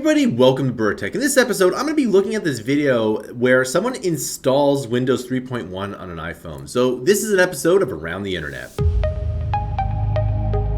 everybody, welcome to Bura. In this episode, I'm going to be looking at this video where someone installs Windows 3.1 on an iPhone. So this is an episode of Around the Internet.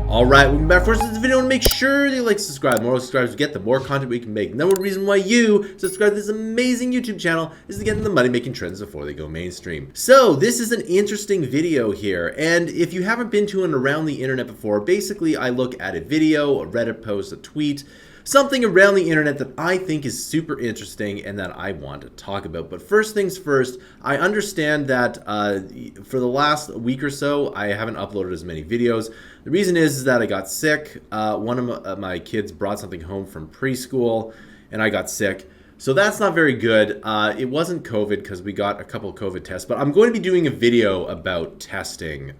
Alright, welcome back. First, this video, and make sure you like, subscribe. The more subscribers we get, the more content we can make. The number one reason why you subscribe to this amazing YouTube channel is to get in the money-making trends before they go mainstream. So, this is an interesting video here, and if you haven't been to an Around the Internet before, basically I look at a video, a Reddit post, a tweet, something around the internet that I think is super interesting and that I want to talk about. But first things first, I understand that for the last week or so, I haven't uploaded as many videos. The reason is that I got sick. One of my kids brought something home from preschool and I got sick. So that's not very good. It wasn't COVID because we got a couple of COVID tests, but I'm going to be doing a video about testing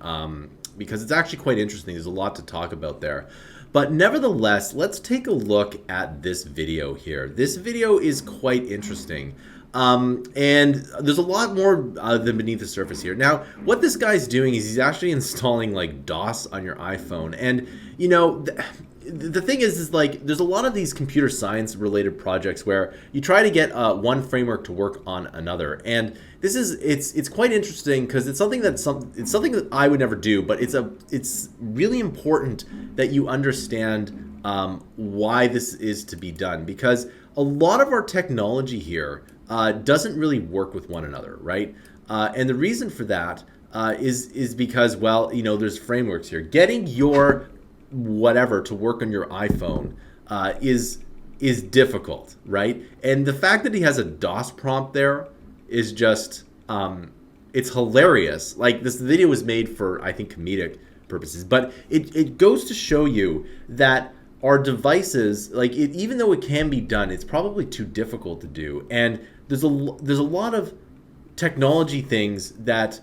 because it's actually quite interesting. There's a lot to talk about there. But nevertheless, let's take a look at this video here. This video is quite interesting. And there's a lot more than beneath the surface here. Now, what this guy's doing is he's actually installing like DOS on your iPhone. And, you know, the thing is like there's a lot of these computer science related projects where you try to get one framework to work on another. And this is it's quite interesting because it's something that I would never do, but it's really important that you understand why this is to be done, because a lot of our technology here doesn't really work with one another, right? And the reason for that is because, well, you know, there's frameworks here. Getting your whatever to work on your iPhone is difficult, right? And the fact that he has a DOS prompt there is just it's hilarious. Like, this video was made for, I think, comedic purposes, but it goes to show you that our devices, like, even though it can be done, it's probably too difficult to do. And there's a lot of technology things that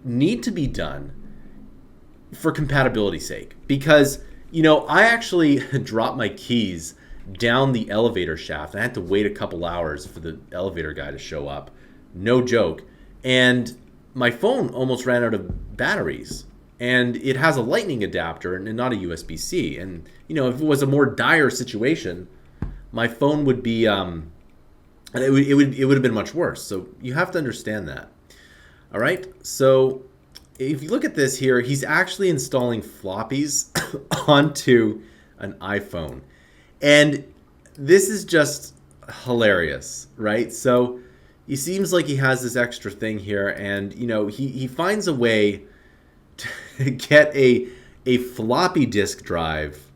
need to be done for compatibility's sake, because, you know, I actually dropped my keys down the elevator shaft. I had to wait a couple hours for the elevator guy to show up. No joke. And my phone almost ran out of batteries. And it has a lightning adapter and not a USB-C. And, you know, if it was a more dire situation, my phone would be, it would have been much worse. So you have to understand that. All right. So if you look at this here, he's actually installing floppies onto an iPhone. And this is just hilarious, right? So he seems like he has this extra thing here, and, you know, he finds a way to get a floppy disk drive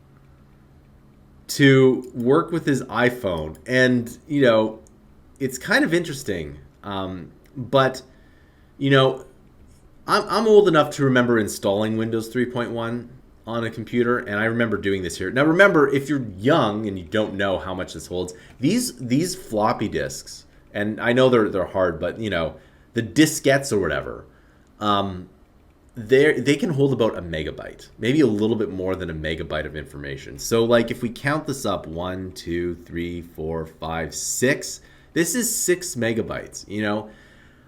to work with his iPhone. And, you know, it's kind of interesting. But, you know, I'm old enough to remember installing Windows 3.1 on a computer, and I remember doing this here. Now, remember, if you're young and you don't know how much this holds, these floppy disks, and I know they're hard, but, you know, the diskettes or whatever, they can hold about a megabyte, maybe a little bit more than a megabyte of information. So, like, if we count this up, 1, 2, 3, 4, 5, 6, this is 6 megabytes, you know?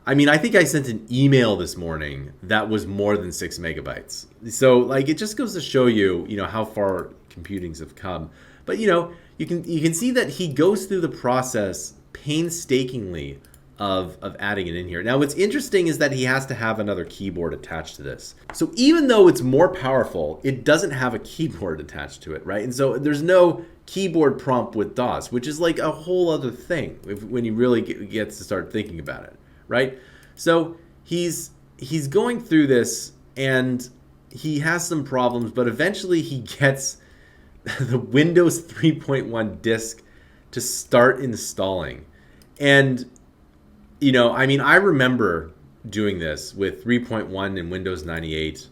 I mean, I think I sent an email this morning that was more than 6 megabytes. So, like, it just goes to show you, you know, how far computings have come. But, you know, you can see that he goes through the process painstakingly of adding it in here. Now, what's interesting is that he has to have another keyboard attached to this. So even though it's more powerful, it doesn't have a keyboard attached to it, right? And so there's no keyboard prompt with DOS, which is like a whole other thing when you really get to start thinking about it. Right? So he's going through this, and he has some problems, but eventually he gets the Windows 3.1 disk to start installing. And, you know, I mean, I remember doing this with 3.1 and Windows 98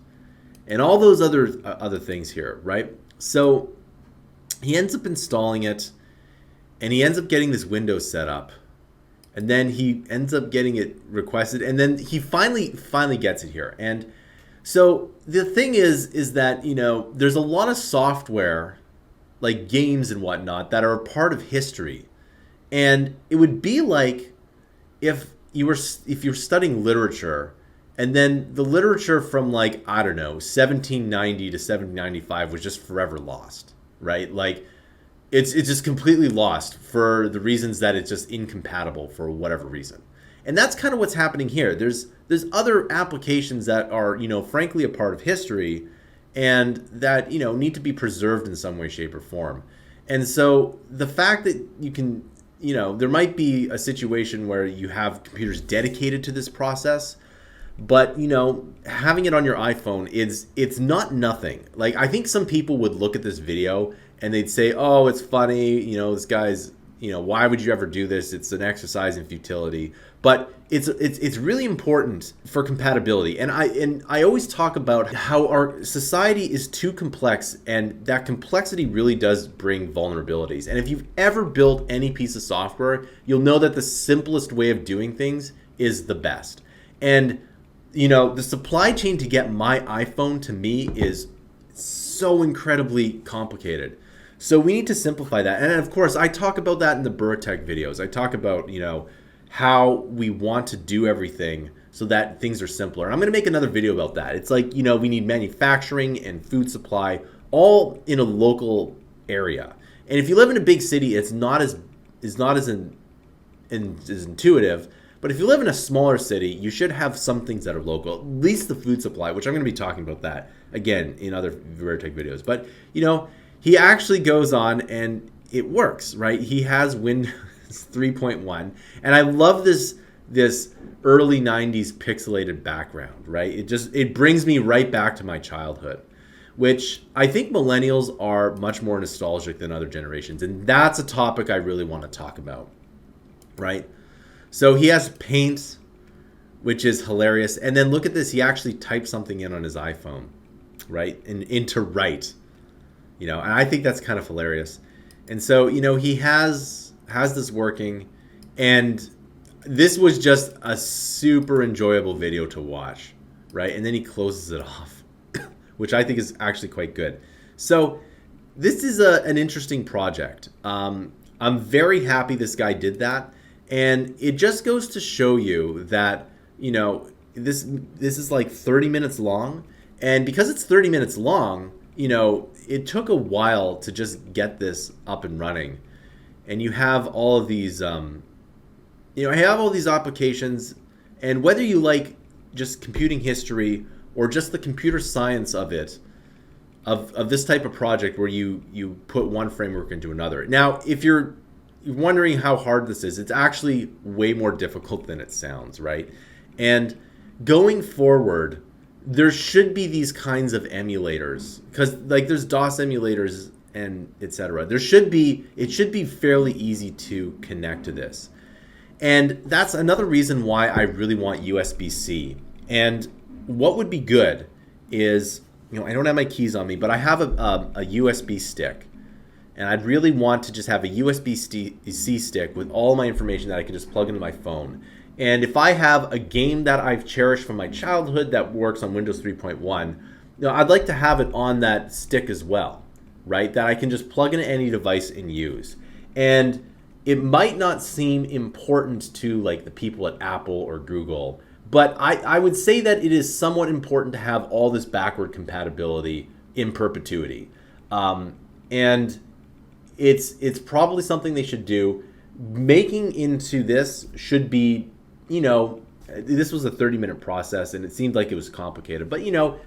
and all those other things here, right? So he ends up installing it, and he ends up getting this Windows set up. And then he ends up getting it requested, and then he finally gets it here. And so the thing is that, you know, there's a lot of software, like games and whatnot, that are a part of history. And it would be like if you're studying literature, and then the literature from, like, I don't know, 1790 to 1795 was just forever lost, right? Like, it's just completely lost for the reasons that it's just incompatible for whatever reason. And that's kind of what's happening here. There's other applications that are, frankly a part of history and that, need to be preserved in some way, shape, or form. And so the fact that you can, there might be a situation where you have computers dedicated to this process, but, having it on your iPhone, it's not nothing. Like, I think some people would look at this video and they'd say, oh, it's funny, this guy's, why would you ever do this? It's an exercise in futility. But it's really important for compatibility. And I always talk about how our society is too complex, and that complexity really does bring vulnerabilities. And if you've ever built any piece of software, you'll know that the simplest way of doing things is the best. And the supply chain to get my iPhone to me is so incredibly complicated. So we need to simplify that. And of course, I talk about that in the Bura Tech videos. I talk about, how we want to do everything so that things are simpler. I'm going to make another video about that. It's like, we need manufacturing and food supply all in a local area. And if you live in a big city, it's not as intuitive. But if you live in a smaller city, you should have some things that are local, at least the food supply, which I'm going to be talking about that again in other Veritech videos. But, he actually goes on and it works, right? He has Windows 3.1. And I love this early 90s pixelated background, right? It brings me right back to my childhood, which I think millennials are much more nostalgic than other generations. And that's a topic I really want to talk about, right? So he has Paint, which is hilarious. And then look at this. He actually typed something in on his iPhone, right? And into write, and I think that's kind of hilarious. And so, he has this working, and this was just a super enjoyable video to watch, right? And then he closes it off, which I think is actually quite good. So this is an interesting project. I'm very happy this guy did that. And it just goes to show you that, this is like 30 minutes long. And because it's 30 minutes long, it took a while to just get this up and running. And you have all of these, I have all these applications. And whether you like just computing history or just the computer science of it, of this type of project where you put one framework into another. Now, if you're wondering how hard this is, it's actually way more difficult than it sounds, right? And going forward, there should be these kinds of emulators, because like there's DOS emulators and etc. It should be fairly easy to connect to this. And that's another reason why I really want USB-C. And what would be good is, I don't have my keys on me, but I have a USB stick. And I'd really want to just have a USB-C stick with all my information that I can just plug into my phone. And if I have a game that I've cherished from my childhood that works on Windows 3.1, I'd like to have it on that stick as well, right? That I can just plug into any device and use. And it might not seem important to like the people at Apple or Google, but I would say that it is somewhat important to have all this backward compatibility in perpetuity. And it's probably something they should do. Making into this should be, this was a 30-minute process and it seemed like it was complicated, but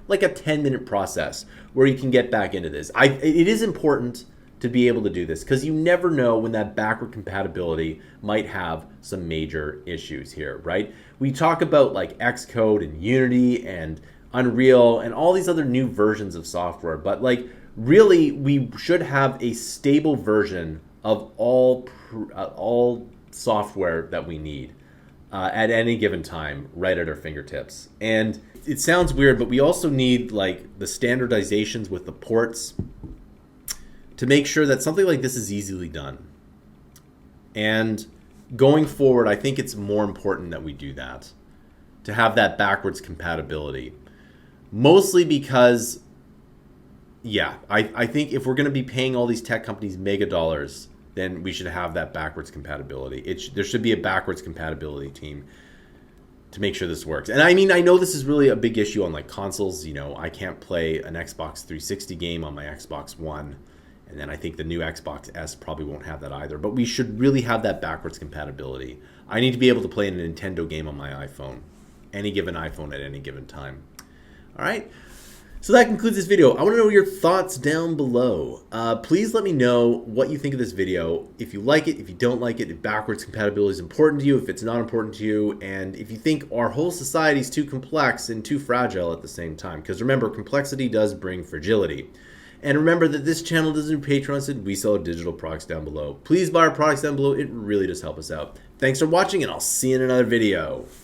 like a 10-minute process where you can get back into this. It is important to be able to do this because you never know when that backward compatibility might have some major issues here, right? We talk about like Xcode and Unity and Unreal and all these other new versions of software, but like really we should have a stable version of all software that we need at any given time, right at our fingertips. And it sounds weird, but we also need like the standardizations with the ports to make sure that something like this is easily done. And going forward, I think it's more important that we do that, to have that backwards compatibility. Mostly because, I think if we're going to be paying all these tech companies mega dollars, then we should have that backwards compatibility. There should be a backwards compatibility team to make sure this works. And I mean, I know this is really a big issue on like consoles. I can't play an Xbox 360 game on my Xbox One. And then I think the new Xbox S probably won't have that either. But we should really have that backwards compatibility. I need to be able to play a Nintendo game on my iPhone. Any given iPhone at any given time. All right. So that concludes this video. I want to know your thoughts down below. Please let me know what you think of this video. If you like it, if you don't like it, if backwards compatibility is important to you, if it's not important to you, and if you think our whole society is too complex and too fragile at the same time. Because remember, complexity does bring fragility. And remember that this channel doesn't do Patreon, and we sell digital products down below. Please buy our products down below. It really does help us out. Thanks for watching, and I'll see you in another video.